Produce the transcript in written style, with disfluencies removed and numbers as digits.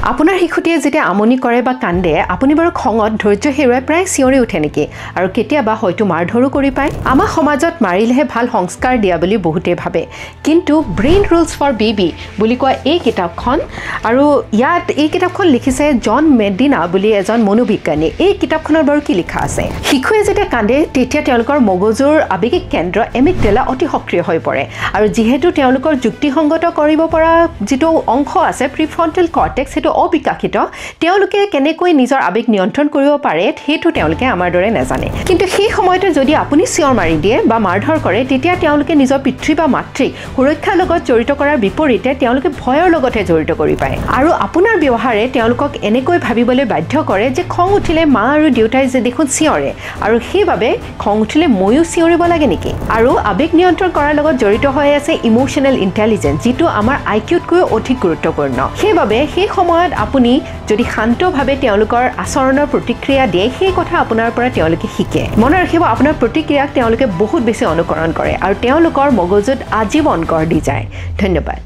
আপোনাৰ শিশুটিয়ে যেতিয়া আমনি কৰে বা কান্দে আপুনি বাৰু খঙত ধৈৰ্য হেৰুৱাই প্ৰায় চিঞৰি উঠে নেকি আৰু কেতিয়াবা হয়তো মাৰধৰো কৰি পায় আমাৰ সমাজত মাৰিলেহে ভাল সংস্কাৰ দিয়া বুলি বহুতে ভাবে কিন্তু ব্ৰেইন ৰুলছ ফৰ বেবি বুলি কোৱা এই কিতাপখন আৰু ইয়াত এই কিতাপখন লিখিছে জন মেডিনা বুলি এজন মনোবিজ্ঞানী এই কিতাপখনৰ বাৰু কি লিখা আছে শিশুৱে যেতিয়া কান্দে তেতিয়া তেওঁলোকৰ মগজুৰ আবেগিক কেন্দ্ৰ এমিগডেলা অতি সক্ৰিয় হৈ পৰে আৰু যেহেতু তেওঁলোকৰ যুক্তিসংগত কৰিব পৰা যেটো অংশ আছে প্ৰিফ্ৰণ্টেল কৰ্টেক্স হেতু অবিকাশিত তেওঁলোকে কেনেকৈ নিজৰ আবেগ নিয়ন্ত্ৰণ কৰিব পাৰে হেতু তেওঁলোকে আমাৰ দৰে নাজানে কিন্তু সেই সময়তে যদি আপুনি চিঞৰ মাৰি দিয়ে বা মাৰধৰ কৰে তেতিয়া তেওঁলোকে নিজৰ পিতৃ বা মাতৃক সুৰক্ষাৰ লগত জড়িত কৰাৰ বিপৰীতে তেওঁলোকে ভয়ৰ লগতে জড়িত কৰি পায় আৰু আপোনাৰ ব্যৱহাৰে তেওঁলোকক এনেকৈ ভাবিবলৈ বাধ্য কৰে যে খং উঠিলে মা আৰু দেউতাই যে দেখোন চিঞৰে আৰু সেইভাবে খং উঠিলে ময়ো চিঞৰিব লাগে নেকি আৰু আবেগ নিয়ন্ত্ৰণ কৰাৰ লগত জড়িত হৈ আছে ইমোশনাল ইন্টেলিজেন্স যেটো আমাৰ আইকিউতকৈ অধিক গুৰুত্বপূৰ্ণ সেইভাবে সেই সময়ত আপুনি যদি শান্তভাৱে তেওঁলোকৰ আচৰণৰ প্ৰতিক্ৰিয়া দিয়ে সেই কথা আপোনাৰ পৰা তেওঁলোকে শিকে মনত ৰাখিব আপোনাৰ প্ৰতিক্ৰিয়াক তেওঁলোকে বহুত বেছি অনুকৰণ কৰে আৰু তেওঁলোকৰ মগজুত আজীৱন গঢ় দি যায় ধন্যবাদ